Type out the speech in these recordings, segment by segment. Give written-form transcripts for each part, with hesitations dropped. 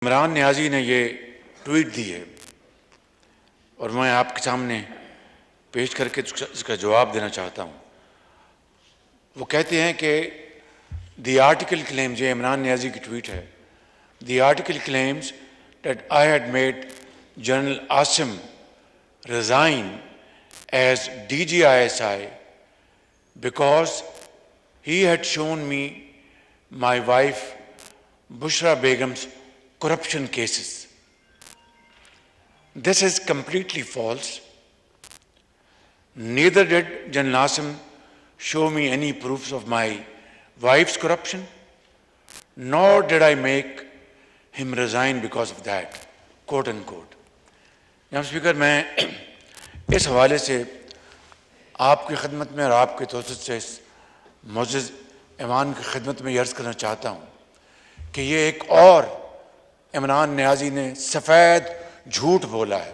عمران نیازی نے یہ ٹویٹ دی ہے اور میں آپ کے سامنے پیش کر کے اس کا جواب دینا چاہتا ہوں۔ وہ کہتے ہیں کہ دی آرٹیکل کلیمز، یہ عمران نیازی کی ٹویٹ ہے، the article claims that I had made general Asim resign as DGISI because he had shown me my wife Bushra Begum's corruption cases. This is completely false. Neither did General Asim show me any proofs of my wife's corruption, nor did I make him resign because of that, quote unquote. جناب speaker, میں اس حوالے سے آپ کی خدمت میں اور آپ کے توسط سے اس معزز ایوان کی خدمت میں یہ عرض کرنا چاہتا ہوں کہ یہ ایک اور عمران نیازی نے سفید جھوٹ بولا ہے۔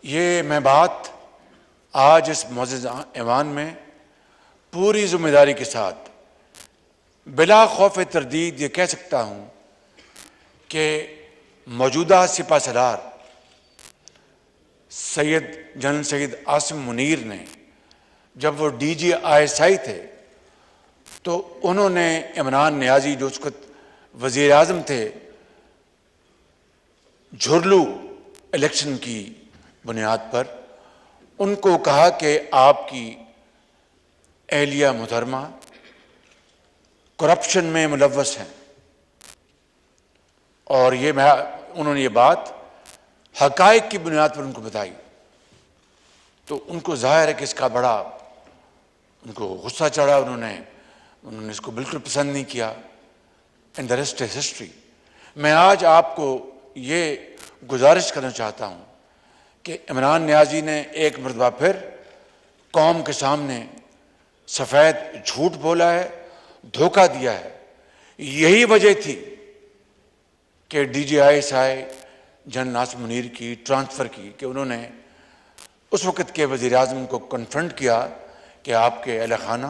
یہ میں بات آج اس معزز ایوان میں پوری ذمہ داری کے ساتھ بلا خوف تردید یہ کہہ سکتا ہوں کہ موجودہ سپہ سالار جنرل سید عاصم منیر نے جب وہ DGISI تھے تو انہوں نے عمران نیازی جو اس وقت وزیر اعظم تھے جھرلو الیکشن کی بنیاد پر ان کو کہا کہ آپ کی اہلیہ محترمہ کرپشن میں ملوث ہیں، اور انہوں نے یہ بات حقائق کی بنیاد پر ان کو بتائی، تو ان کو ظاہر ہے کہ اس کا بڑا ان کو غصہ چڑھا، انہوں نے اس کو بالکل پسند نہیں کیا، and the rest is history. میں آج آپ کو یہ گزارش کرنا چاہتا ہوں کہ عمران نیازی نے ایک مرتبہ پھر قوم کے سامنے سفید جھوٹ بولا ہے، دھوکہ دیا ہے۔ یہی وجہ تھی کہ DGISI جنرل عاصم منیر کی ٹرانسفر کی کہ انہوں نے اس وقت کے وزیر اعظم کو کنفرنٹ کیا کہ آپ کے اہل خانہ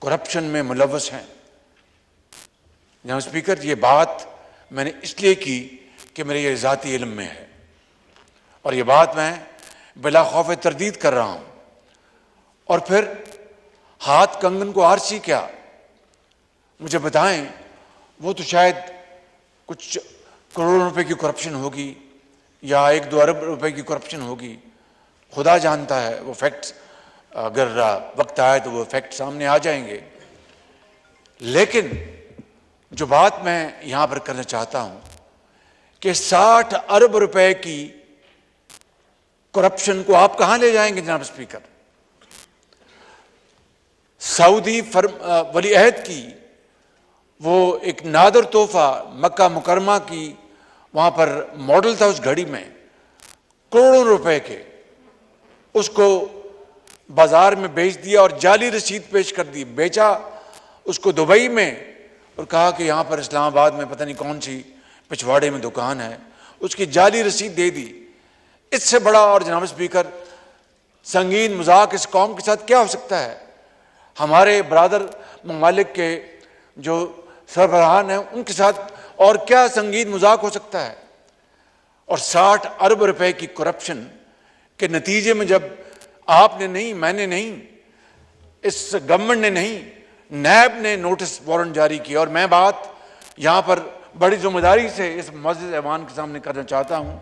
کرپشن میں ملوث ہیں۔ جناب اسپیکر، یہ بات میں نے اس لیے کی کہ میرے یہ ذاتی علم میں ہے، اور یہ بات میں بلا خوف تردید کر رہا ہوں۔ اور پھر ہاتھ کنگن کو آرسی کیا، مجھے بتائیں، وہ تو شاید کچھ کروڑوں روپے کی کرپشن ہوگی یا 1-2 ارب روپے کی کرپشن ہوگی، خدا جانتا ہے وہ فیکٹس، اگر وقت آئے تو وہ فیکٹ سامنے آ جائیں گے۔ لیکن جو بات میں یہاں پر کرنا چاہتا ہوں کہ 60 ارب روپے کی کرپشن کو آپ کہاں لے جائیں گے جناب اسپیکر؟ سعودی ولی عہد کی وہ ایک نادر تحفہ مکہ مکرمہ کی وہاں پر ماڈل تھا، اس گھڑی میں کروڑوں روپے کے، اس کو بازار میں بیچ دیا اور جعلی رسید پیش کر دی، بیچا اس کو دبئی میں اور کہا کہ یہاں پر اسلام آباد میں پتہ نہیں کون سی پچھواڑے میں دکان ہے، اس کی جعلی رسید دے دی۔ اس سے بڑا اور جناب اسپیکر سنگین مذاق اس قوم کے ساتھ کیا ہو سکتا ہے؟ ہمارے برادر ممالک کے جو سربراہان ہیں ان کے ساتھ اور کیا سنگین مذاق ہو سکتا ہے؟ اور 60 ارب روپے کی کرپشن کے نتیجے میں جب آپ نے نہیں، میں نے نہیں، اس گورنمنٹ نے نہیں، نیب نے نوٹس وارنٹ جاری کیا، اور میں بات یہاں پر بڑی ذمہ داری سے اس معزز ایوان کے سامنے کرنا چاہتا ہوں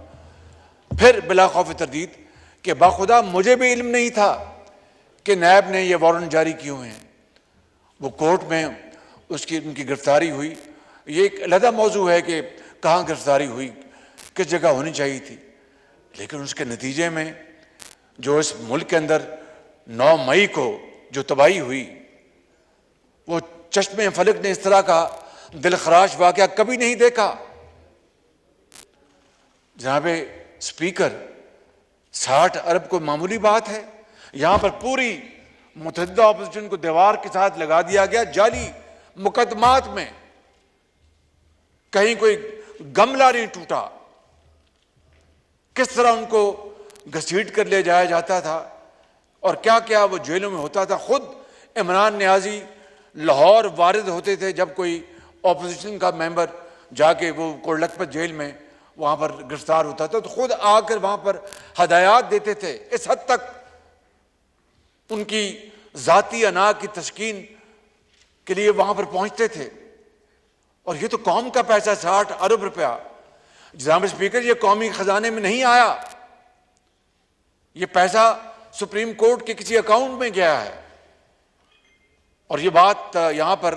پھر بلا خوف تردید کہ باخدا مجھے بھی علم نہیں تھا کہ نیب نے یہ وارنٹ جاری کیے ہوئے ہیں۔ وہ کورٹ میں ان کی گرفتاری ہوئی، یہ ایک علیحدہ موضوع ہے کہ کہاں گرفتاری ہوئی، کس جگہ ہونی چاہیے تھی، لیکن اس کے نتیجے میں جو اس ملک کے اندر 9 مئی کو جو تباہی ہوئی، وہ چشم فلک نے اس طرح کا دلخراش واقعہ کبھی نہیں دیکھا۔ جناب اسپیکر، 60 ارب کو معمولی بات ہے؟ یہاں پر پوری متحدہ اپوزیشن کو دیوار کے ساتھ لگا دیا گیا، جعلی مقدمات میں کہیں کوئی گملہ نہیں ٹوٹا، کس طرح ان کو گھسیٹ کر لے جایا جاتا تھا اور کیا کیا وہ جیلوں میں ہوتا تھا۔ خود عمران نیازی لاہور وارد ہوتے تھے جب کوئی اپوزیشن کا ممبر جا کے وہ کوٹ لکھپت جیل میں وہاں پر گرفتار ہوتا تھا تو خود آ کر وہاں پر ہدایات دیتے تھے. اس حد تک ان کی ذاتی انا کی تسکین کے لیے وہاں پر پہنچتے تھے. اور یہ تو قوم کا پیسہ 60 ارب روپیہ. جناب اسپیکر, یہ قومی خزانے میں نہیں آیا, یہ پیسہ سپریم کورٹ کے کسی اکاؤنٹ میں گیا ہے. اور یہ بات یہاں پر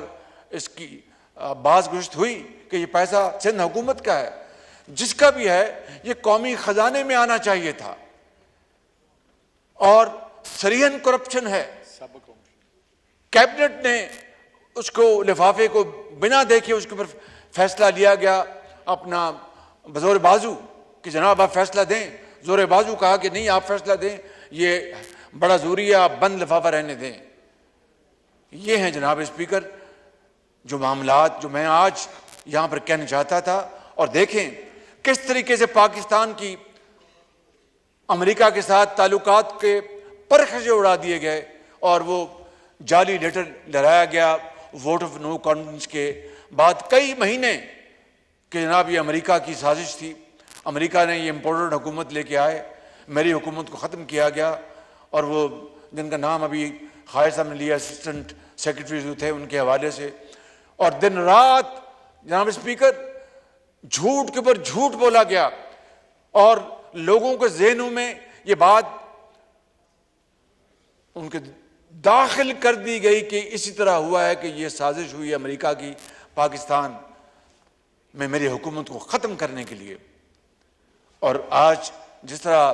اس کی باز گزشت ہوئی کہ یہ پیسہ سندھ حکومت کا ہے. جس کا بھی ہے یہ قومی خزانے میں آنا چاہیے تھا. اور سریحن کرپشن ہے. کیبنٹ نے اس کو لفافے کو بنا دیکھے اس کے اوپر فیصلہ لیا گیا اپنا بزور بازو کہ جناب آپ فیصلہ دیں. زور بازو کہا کہ نہیں آپ فیصلہ دیں, یہ بڑا ضروری ہے, آپ بند لفافہ رہنے دیں. یہ ہیں جناب اسپیکر جو معاملات جو میں آج یہاں پر کہنا چاہتا تھا. اور دیکھیں کس طریقے سے پاکستان کی امریکہ کے ساتھ تعلقات کے پرخچے اڑا دیے گئے اور وہ جعلی لیٹر لہرایا گیا ووٹ آف نو کانفیڈنس کے بعد کئی مہینے کہ جناب یہ امریکہ کی سازش تھی, امریکہ نے یہ امپورٹڈ حکومت لے کے آئے, میری حکومت کو ختم کیا گیا. اور وہ جن کا نام ابھی خواجہ صاحب نے لیا اسسٹنٹ سیکرٹری جو تھے ان کے حوالے سے, اور دن رات جناب اسپیکر جھوٹ کے اوپر جھوٹ بولا گیا اور لوگوں کے ذہنوں میں یہ بات ان کے داخل کر دی گئی کہ اسی طرح ہوا ہے کہ یہ سازش ہوئی امریکہ کی پاکستان میں میری حکومت کو ختم کرنے کے لیے. اور آج جس طرح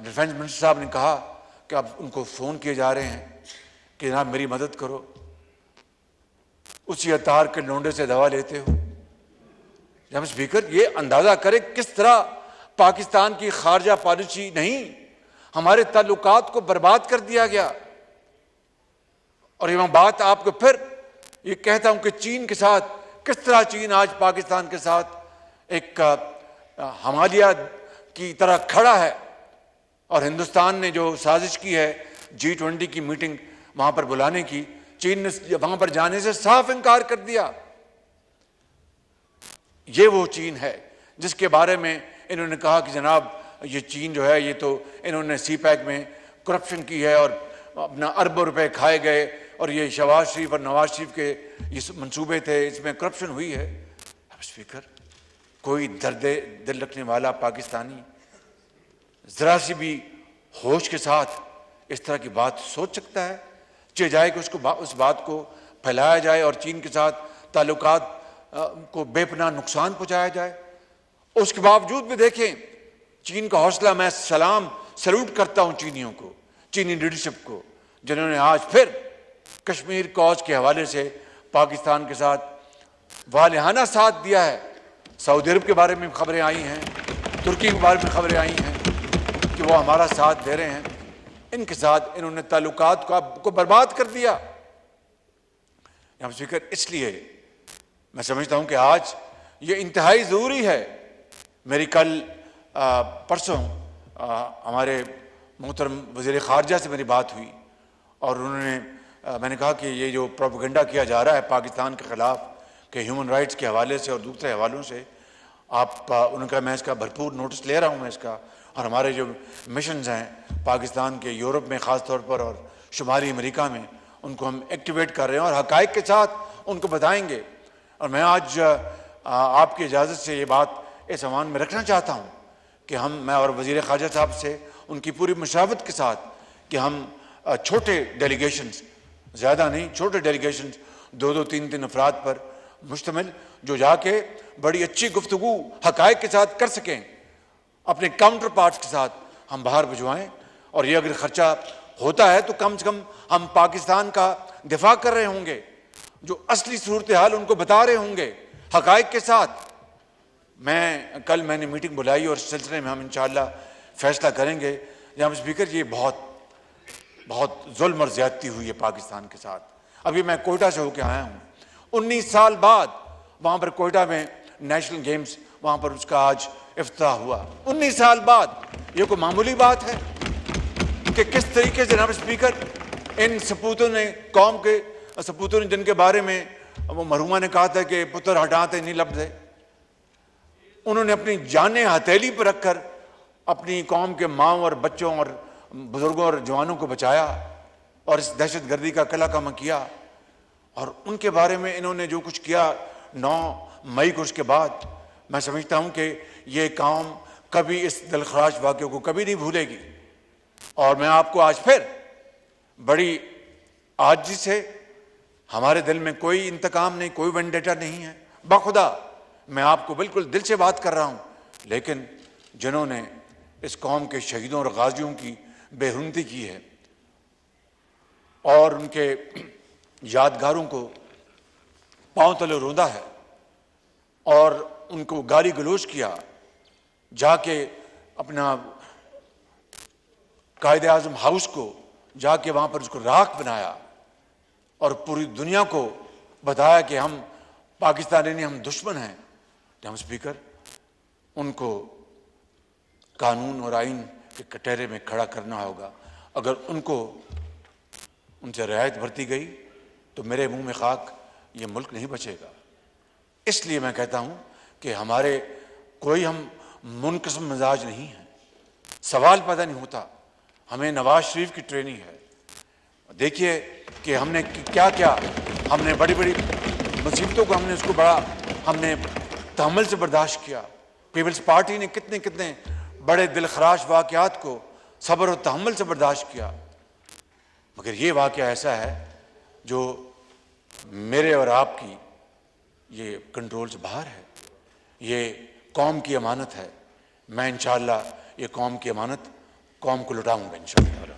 ڈیفینس منسٹر صاحب نے کہا کہ اب ان کو فون کیے جا رہے ہیں کہ جناب میری مدد کرو, اسی اطہار کے لونڈے سے دوا لیتے ہو. جناب اسپیکر یہ اندازہ کرے کس طرح پاکستان کی خارجہ پالیسی نہیں ہمارے تعلقات کو برباد کر دیا گیا. اور یہ میں بات آپ کو پھر یہ کہتا ہوں کہ چین کے ساتھ کس طرح چین آج پاکستان کے ساتھ ایک ہمالیہ کی طرح کھڑا ہے. اور ہندوستان نے جو سازش کی ہے G20 کی میٹنگ وہاں پر بلانے کی, چین نے وہاں پر جانے سے صاف انکار کر دیا. یہ وہ چین ہے جس کے بارے میں انہوں نے کہا کہ جناب یہ چین جو ہے یہ تو انہوں نے سی پیک میں کرپشن کی ہے اور اپنا اربوں روپے کھائے گئے اور یہ شہباز شریف اور نواز شریف کے یہ منصوبے تھے, اس میں کرپشن ہوئی ہے. اسپیکر کوئی درد دل رکھنے والا پاکستانی ذرا سی بھی ہوش کے ساتھ اس طرح کی بات سوچ سکتا ہے؟ چاہے جائے کہ اس بات کو پھیلایا جائے اور چین کے ساتھ تعلقات کو بے پناہ نقصان پہنچایا جائے. اس کے باوجود بھی دیکھیں چین کا حوصلہ, میں سلوٹ کرتا ہوں چینیوں کو, چینی لیڈرشپ کو, جنہوں نے آج پھر کشمیر کاز کے حوالے سے پاکستان کے ساتھ والہانہ ساتھ دیا ہے. سعودی عرب کے بارے میں خبریں آئی ہیں, ترکی کے بارے میں خبریں آئی ہیں کہ وہ ہمارا ساتھ دے رہے ہیں. ان کے ساتھ انہوں نے تعلقات کو برباد کر دیا. جناب اسپیکر اس لیے میں سمجھتا ہوں کہ آج یہ انتہائی ضروری ہے. میری کل پرسوں ہمارے محترم وزیر خارجہ سے میری بات ہوئی اور انہوں نے میں نے کہا کہ یہ جو پروپیگنڈا کیا جا رہا ہے پاکستان کے خلاف کہ ہیومن رائٹس کے حوالے سے اور دوسرے حوالوں سے آپ ان کا میں اس کا بھرپور نوٹس لے رہا ہوں میں اس کا. اور ہمارے جو مشنز ہیں پاکستان کے یورپ میں خاص طور پر اور شمالی امریکہ میں ان کو ہم ایکٹیویٹ کر رہے ہیں اور حقائق کے ساتھ ان کو بتائیں گے. اور میں آج آپ کی اجازت سے یہ بات اس عنوان میں رکھنا چاہتا ہوں کہ میں اور وزیر خارجہ صاحب سے ان کی پوری مشاورت کے ساتھ کہ ہم چھوٹے ڈیلیگیشنز, زیادہ نہیں, چھوٹے ڈیلیگیشنز 2-3 افراد پر مشتمل جو جا کے بڑی اچھی گفتگو حقائق کے ساتھ کر سکیں, اپنے کاؤنٹر پارٹس کے ساتھ ہم باہر بھجوائیں. اور یہ اگر خرچہ ہوتا ہے تو کم سے کم ہم پاکستان کا دفاع کر رہے ہوں گے, جو اصلی صورتحال ان کو بتا رہے ہوں گے حقائق کے ساتھ. کل میں نے میٹنگ بلائی اور اس سلسلے میں ہم انشاءاللہ فیصلہ کریں گے. جناب اسپیکر یہ بہت ظلم اور زیادتی ہوئی ہے پاکستان کے ساتھ. ابھی میں کوئٹہ سے ہو کے آیا ہوں, 19 سال بعد وہاں پر کوئٹہ میں نیشنل گیمز وہاں پر اس کا آج افتتاح ہوا. 19 سال بعد یہ کوئی معمولی بات ہے کہ کس طریقے سے جناب اسپیکر ان سپوتوں نے قوم کے سپوتوں نے جن کے بارے میں وہ مرحوما نے کہا تھا کہ پتر ہٹاتے نہیں لفظ ہے، انہوں نے اپنی جانیں ہتھیلی پر رکھ کر اپنی قوم کے ماؤں اور بچوں اور بزرگوں اور جوانوں کو بچایا اور اس دہشت گردی کا قلعہ کما کیا. اور ان کے بارے میں انہوں نے جو کچھ کیا 9 مئی کو، اس کے بعد میں سمجھتا ہوں کہ یہ قوم کبھی اس دلخراش واقعے کو کبھی نہیں بھولے گی. اور میں آپ کو آج پھر بڑی عاجزی سے، ہمارے دل میں کوئی انتقام نہیں، کوئی وینڈیٹا نہیں ہے، بخدا میں آپ کو بالکل دل سے بات کر رہا ہوں، لیکن جنہوں نے اس قوم کے شہیدوں اور غازیوں کی بے حرمتی کی ہے اور ان کے یادگاروں کو پاؤں تلے روندا ہے اور ان کو گالی گلوچ کیا، جا کے اپنا قائد اعظم ہاؤس کو جا کے وہاں پر اس کو راکھ بنایا اور پوری دنیا کو بتایا کہ ہم پاکستانی نہیں، ہم دشمن ہیں. جناب اسپیکر، ان کو قانون اور آئین کے کٹہرے میں کھڑا کرنا ہوگا. اگر ان سے رعایت برتی گئی تو میرے منہ میں خاک، یہ ملک نہیں بچے گا. اس لیے میں کہتا ہوں کہ ہمارے کوئی ہم منقسم مزاج نہیں ہیں. سوال پیدا نہیں ہوتا، ہمیں نواز شریف کی ٹریننگ ہے. دیکھیے کہ ہم نے کیا کیا، ہم نے بڑی بڑی مصیبتوں کو ہم نے تحمل سے برداشت کیا. پیپلز پارٹی نے کتنے بڑے دلخراش واقعات کو صبر و تحمل سے برداشت کیا، مگر یہ واقعہ ایسا ہے جو میرے اور آپ کی یہ کنٹرول سے باہر ہے. یہ قوم کی امانت ہے. میں انشاءاللہ یہ قوم کی امانت قوم کو لوٹاؤں گا انشاءاللہ.